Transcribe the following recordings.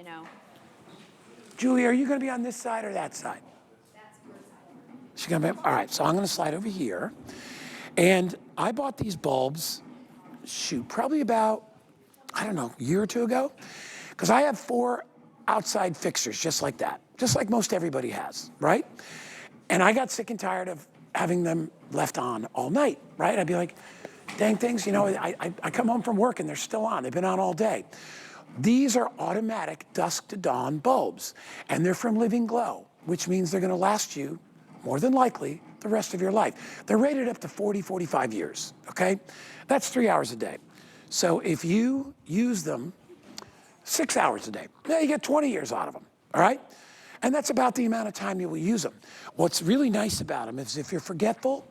you know. Julie, are you gonna be on this side or that side? She's gonna be, all right, so I'm gonna slide over here. And I bought these bulbs, shoot, probably about, I don't know, a year or two ago. Because I have 4 outside fixtures just like that, just like most everybody has, right? And I got sick and tired of having them left on all night, right? I'd be like, dang things, you know, I come home from work and they're still on. They've been on all day. These are automatic dusk to dawn bulbs, and they're from Living Glow, which means they're gonna last you, more than likely, the rest of your life. They're rated up to 40, 45 years, okay? That's 3 hours a day. So if you use them 6 hours a day, now you get 20 years out of them, all right? And that's about the amount of time you will use them. What's really nice about them is if you're forgetful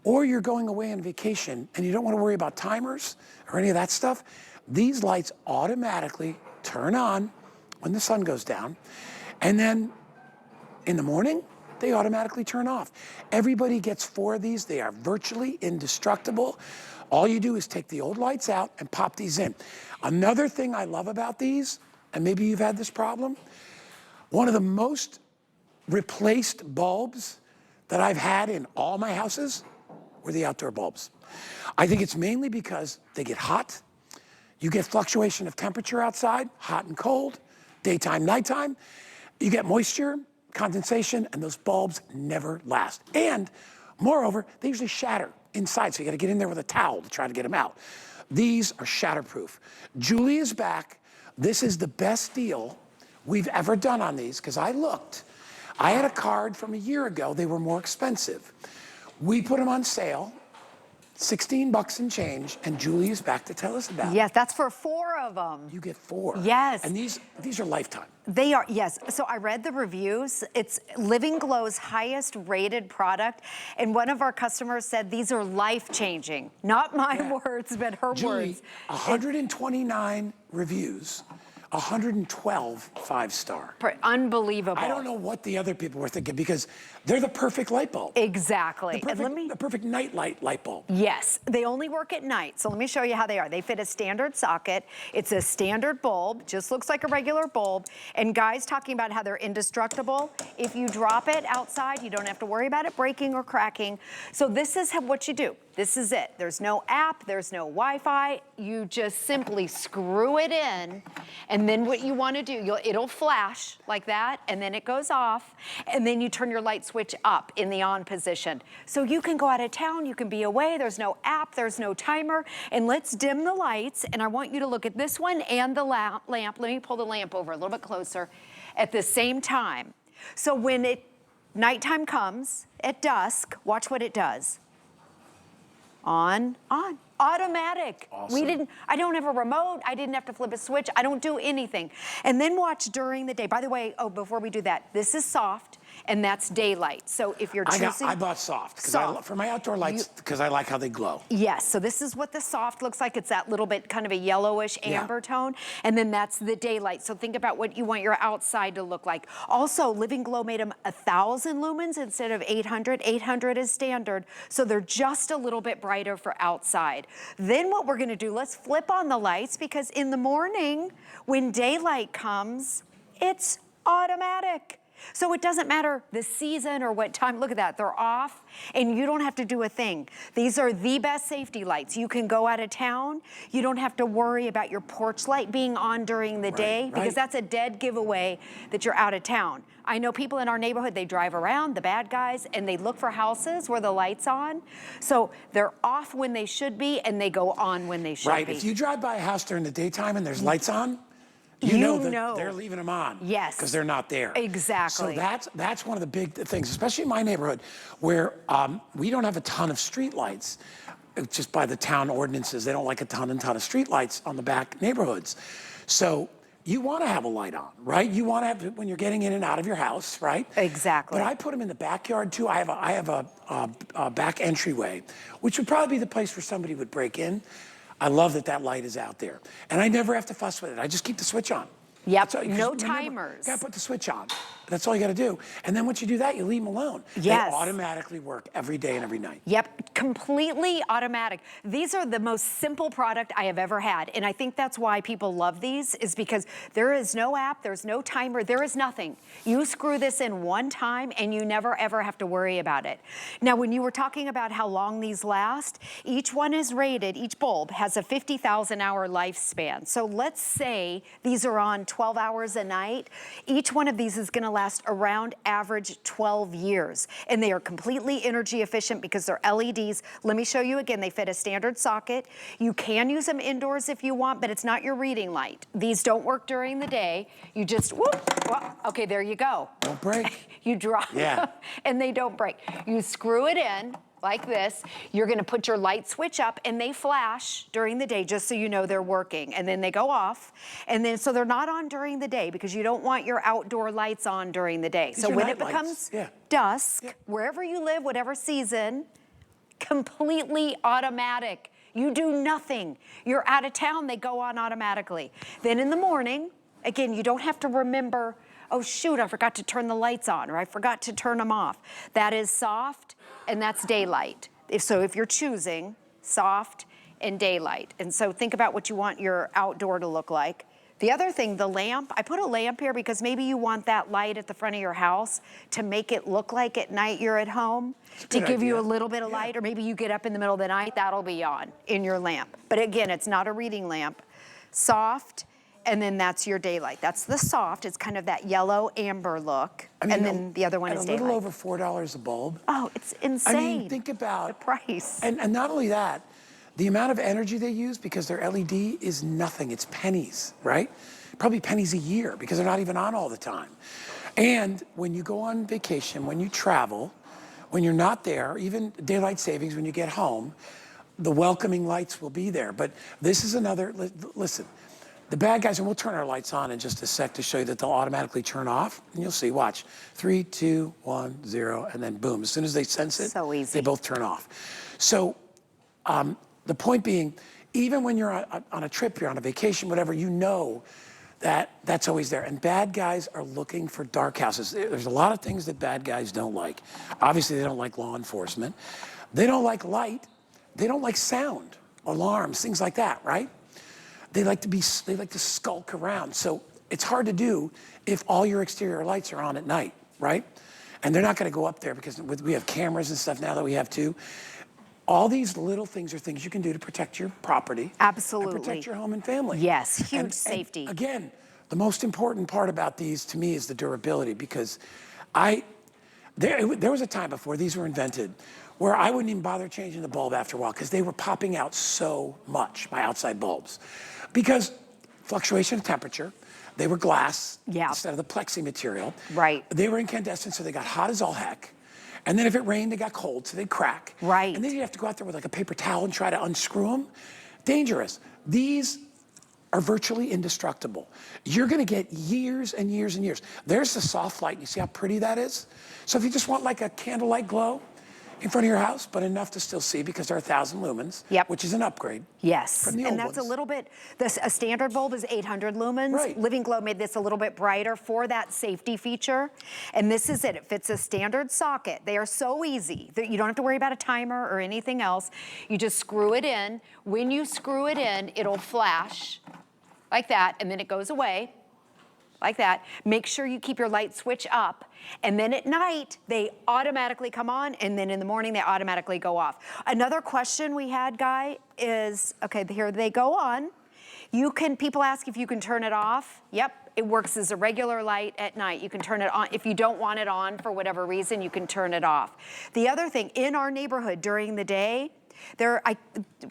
or you're going away on vacation and you don't want to worry about timers or any of that stuff, these lights automatically turn on when the sun goes down. And then in the morning, they automatically turn off. Everybody gets 4 of these. They are virtually indestructible. All you do is take the old lights out and pop these in. Another thing I love about these, and maybe you've had this problem, one of the most replaced bulbs that I've had in all my houses were the outdoor bulbs. I think it's mainly because they get hot. You get fluctuation of temperature outside, hot and cold, daytime, nighttime. You get moisture, condensation, and those bulbs never last. And moreover, they usually shatter inside, so you gotta get in there with a towel to try to get them out. These are shatterproof. Julie is back. This is the best deal we've ever done on these, because I looked. I had a card from a year ago. They were more expensive. We put them on sale, 16 bucks and change, and Julie is back to tell us about it. Yes, that's for 4 of them. You get 4. Yes. And these are lifetime. They are, yes. So I read the reviews. It's Living Glow's highest rated product. And one of our customers said these are life-changing. Not my words, but her Julie, words. 129 reviews, 112 5-star. Unbelievable. I don't know what the other people were thinking, because they're the perfect light bulb. Exactly. The perfect night light bulb. Yes, they only work at night. So let me show you how they are. They fit a standard socket. It's a standard bulb, just looks like a regular bulb. And guys talking about how they're indestructible. If you drop it outside, you don't have to worry about it breaking or cracking. So this is what you do. This is it. There's no app, there's no Wi-Fi. You just simply screw it in, and then what you want to do, it'll flash like that, and then it goes off, and then you turn your light switch up in the on position. So you can go out of town, you can be away, there's no app, there's no timer, and let's dim the lights, and I want you to look at this one and the lamp. Let me pull the lamp over a little bit closer at the same time. So when nighttime comes at dusk, watch what it does. On, automatic. Awesome. I don't have a remote, I didn't have to flip a switch, I don't do anything. And then watch during the day. By the way, before we do that, this is soft, and that's daylight. So if you're choosing... I bought soft, for my outdoor lights, because I like how they glow. Yes, so this is what the soft looks like. It's that little bit kind of a yellowish amber tone, and then that's the daylight. So think about what you want your outside to look like. Also, Living Glow made them 1,000 lumens instead of 800. 800 is standard, so they're just a little bit brighter for outside. Then what we're gonna do, let's flip on the lights, because in the morning, when daylight comes, it's automatic. So it doesn't matter the season or what time. Look at that, they're off, and you don't have to do a thing. These are the best safety lights. You can go out of town. You don't have to worry about your porch light being on during the day, because that's a dead giveaway that you're out of town. I know people in our neighborhood, they drive around, the bad guys, and they look for houses where the light's on. So they're off when they should be, and they go on when they should be. Right, if you drive by a house during the daytime and there's lights on, you know that they're leaving them on. Yes. Because they're not there. Exactly. So that's one of the big things, especially in my neighborhood, where we don't have a ton of street lights. Just by the town ordinances, they don't like a ton of street lights on the back neighborhoods. So you want to have a light on, right? You want to have it when you're getting in and out of your house, right? Exactly. But I put them in the backyard too. I have a back entryway, which would probably be the place where somebody would break in. I love that light is out there. And I never have to fuss with it. I just keep the switch on. Yep, So, no timers. Gotta put the switch on. That's all you gotta do. And then once you do that, you leave them alone. Yes. They automatically work every day and every night. Yep, completely automatic. These are the most simple product I have ever had. And I think that's why people love these, is because there is no app, there's no timer, there is nothing. You screw this in one time and you never ever have to worry about it. Now, when you were talking about how long these last, each one is rated, each bulb has a 50,000 hour lifespan. So let's say these are on 12 hours a night. Each one of these is gonna last around average 12 years. And they are completely energy efficient because they're LEDs. Let me show you again, they fit a standard socket. You can use them indoors if you want, but it's not your reading light. These don't work during the day. You just, whoop, well, okay, there you go. Don't break. You drop Yeah. and they don't break. You screw it in like this. You're gonna put your light switch up and they flash during the day just so you know they're working. And then they go off. And then, so they're not on during the day because you don't want your outdoor lights on during the day. These So are when night it becomes lights. dusk, wherever you live, whatever season, completely automatic. You do nothing. You're out of town, they go on automatically. Then in the morning, again, you don't have to remember, oh shoot, I forgot to turn the lights on or I forgot to turn them off. That is soft and that's daylight. So if you're choosing soft and daylight. And so think about what you want your outdoor to look like. The other thing, the lamp, I put a lamp here because maybe you want that light at the front of your house to make it look like at night you're at home, to give you a little bit of light, or maybe you get up in the middle of the night, that'll be on in your lamp. But again, it's not a reading lamp. Soft, and then that's your daylight. That's the soft, it's kind of that yellow amber look. I mean, and then the other one is daylight. a little over $4 a bulb. Oh, it's insane. I mean, think about the price. And not only that, the amount of energy they use because they're LED is nothing. It's pennies, right? Probably pennies a year because they're not even on all the time. And when you go on vacation, when you travel, when you're not there, even daylight savings, when you get home, the welcoming lights will be there. But this is another, listen, the bad guys, and we'll turn our lights on in just a sec to show you that they'll automatically turn off. And you'll see, watch, 3, 2, 1, 0, and then boom. As soon as they sense it, So easy. they both turn off. So the point being, even when you're on a trip, you're on a vacation, whatever, you know that that's always there. And bad guys are looking for dark houses. There's a lot of things that bad guys don't like. Obviously, they don't like law enforcement. They don't like light. They don't like sound, alarms, things like that, right? They like to skulk around. So it's hard to do if all your exterior lights are on at night, right? And they're not gonna go up there because we have cameras and stuff now that we have too. All these little things are things you can do to protect your property. Absolutely. And protect your home and family. Yes, huge And safety. again, the most important part about these to me is the durability because there was a time before these were invented where I wouldn't even bother changing the bulb after a while because they were popping out so much, my outside bulbs. Because fluctuation of temperature, they were glass instead of the plexi material. Right. They were incandescent, so they got hot as all heck. And then if it rained, they got cold, so they'd crack. Right. And then you'd have to go out there with like a paper towel and try to unscrew them. Dangerous. These are virtually indestructible. You're gonna get years and years and years. There's the soft light. You see how pretty that is? So if you just want like a candlelight glow in front of your house, but enough to still see because they're 1,000 lumens, which is an upgrade. Yes, from the old and that's ones. a little bit, a standard bulb is 800 lumens. Right. Living Glow made this a little bit brighter for that safety feature. And this is it, it fits a standard socket. They are so easy that you don't have to worry about a timer or anything else. You just screw it in. When you screw it in, it'll flash like that, and then it goes away. Like that. Make sure you keep your light switch up. And then at night, they automatically come on, and then in the morning, they automatically go off. Another question we had, Guy, is, okay, here they go on. People ask if you can turn it off. Yep, it works as a regular light at night. You can turn it on. If you don't want it on for whatever reason, you can turn it off. The other thing, in our neighborhood during the day,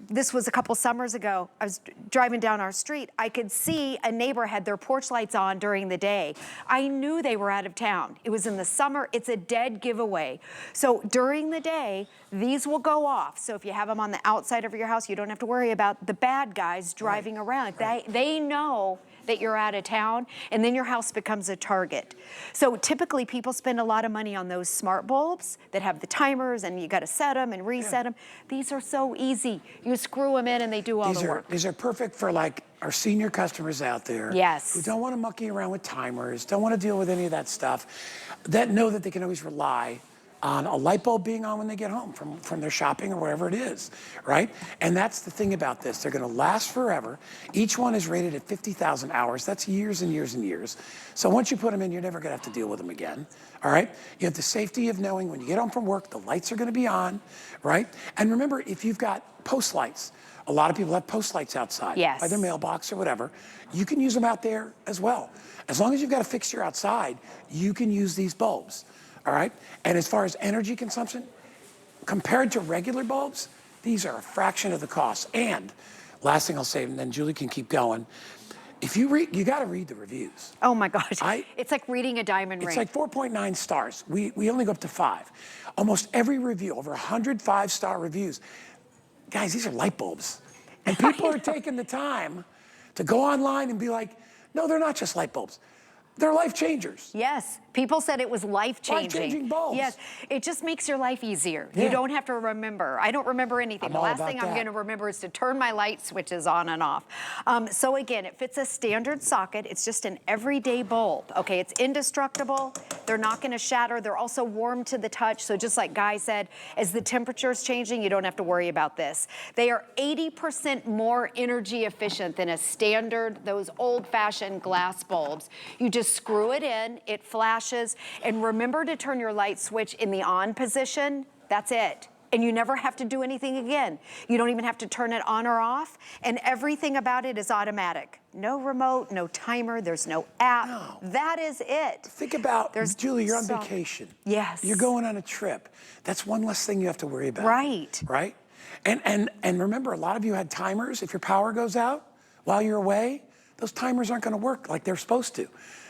this was a couple summers ago. I was driving down our street. I could see a neighbor had their porch lights on during the day. I knew they were out of town. It was in the summer. It's a dead giveaway. So during the day, these will go off. So if you have them on the outside of your house, you don't have to worry about the bad guys driving around. They know that you're out of town, and then your house becomes a target. So typically people spend a lot of money on those smart bulbs that have the timers and you gotta set them and reset them. These are so easy. You screw them in and they do all the work. These are perfect for like our senior customers out there. Yes. Who don't want to monkey around with timers, don't want to deal with any of that stuff, that know that they can always rely on a light bulb being on when they get home from their shopping or wherever it is, right? And that's the thing about this. They're going to last forever. Each one is rated at 50,000 hours. That's years and years and years. So once you put them in, you're never going to have to deal with them again, all right? You have the safety of knowing when you get home from work, the lights are going to be on, right? And remember, if you've got post lights, a lot of people have post lights outside by their mailbox or whatever. You can use them out there as well. As long as you've got a fixture outside, you can use these bulbs. All right? And as far as energy consumption, compared to regular bulbs, these are a fraction of the cost. And last thing I'll say, and then Julie can keep going, if you read, you got to read the reviews. Oh my gosh, it's like reading a diamond ring. It's like 4.9 stars. We only go up to 5. Almost every review, over 100 5-star reviews. Guys, these are light bulbs. And people are taking the time to go online and be like, no, they're not just light bulbs. They're life changers. Yes, people said it was life-changing. Life-changing bulbs. Yes, it just makes your life easier. Yeah. You don't have to remember. I don't remember anything. The last thing I'm gonna remember is to turn my light switches on and off. So again, it fits a standard socket. It's just an everyday bulb, okay? It's indestructible. They're not gonna shatter. They're also warm to the touch. So just like Guy said, as the temperature's changing, you don't have to worry about this. They are 80% more energy efficient than a standard, those old-fashioned glass bulbs. You just screw it in, it flashes, and remember to turn your light switch in the on position. That's it. And you never have to do anything again. You don't even have to turn it on or off, and everything about it is automatic. No remote, no timer, there's no app. No. That is it. Think about, Julie, you're on vacation. Yes. You're going on a trip. That's one less thing you have to worry about. Right. Right? And remember, a lot of you had timers. If your power goes out while you're away, those timers aren't going to work like they're supposed to.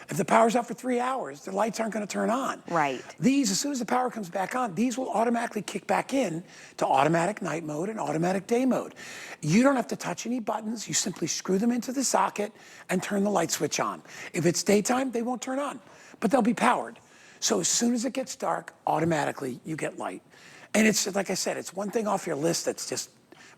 If the power's out for 3 hours, the lights aren't going to turn on. Right. These, as soon as the power comes back on, these will automatically kick back in to automatic night mode and automatic day mode. You don't have to touch any buttons. You simply screw them into the socket and turn the light switch on. If it's daytime, they won't turn on, but they'll be powered. So as soon as it gets dark, automatically you get light. And it's, like I said, it's one thing off your list that's just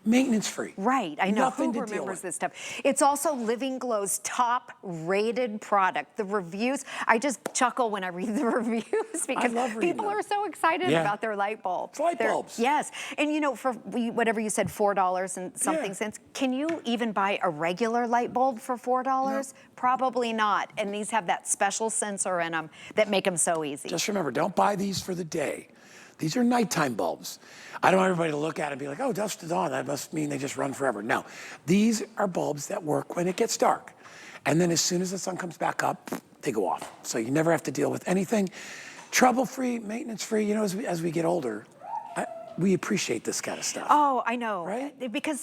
maintenance free. Right, I know. Nothing Who to deal remembers with. this stuff? It's also Living Glow's top rated product. The reviews, I just chuckle when I read the reviews because people are so excited about their light bulbs. It's light bulbs. Yes, and you know, for whatever you said, $4 and something cents, can you even buy a regular light bulb for $4? No. Probably not, and these have that special sensor in them that make them so easy. Just remember, don't buy these for the day. These are nighttime bulbs. I don't want everybody to look at it and be like, oh, dusk to dawn, that must mean they just run forever. No, these are bulbs that work when it gets dark. And then as soon as the sun comes back up, they go off. So you never have to deal with anything. Trouble-free, maintenance-free. You know, as we get older, we appreciate this kind of stuff. Oh, I know. Right? Because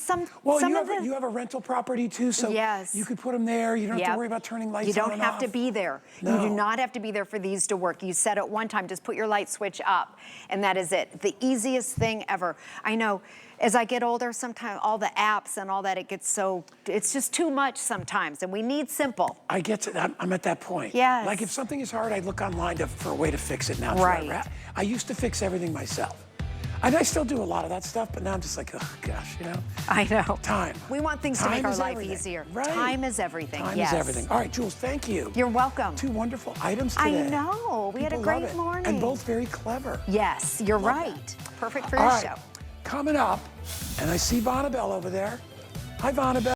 you have a rental property too, so you could put them there. You don't have to worry about turning lights on and off. You don't have to be there. No. You do not have to be there for these to work. You set it one time, just put your light switch up, and that is it. The easiest thing ever. I know, as I get older, sometimes all the apps and all that, it's just too much sometimes, and we need simple. I get to, I'm at that point. Yes. Like if something is hard, I look online for a way to fix it now. Right. I used to fix everything myself. And I still do a lot of that stuff, but now I'm just like, oh gosh, you know? I know. Time. We want things to make our life easier. Right. Time is everything. Time is everything. All right, Jules, thank you. You're welcome. 2 wonderful items today. I know. We had a great morning. And both very clever. Yes, you're right. Perfect for your show. Coming up, and I see Vonabelle over there. Hi, Vonabelle.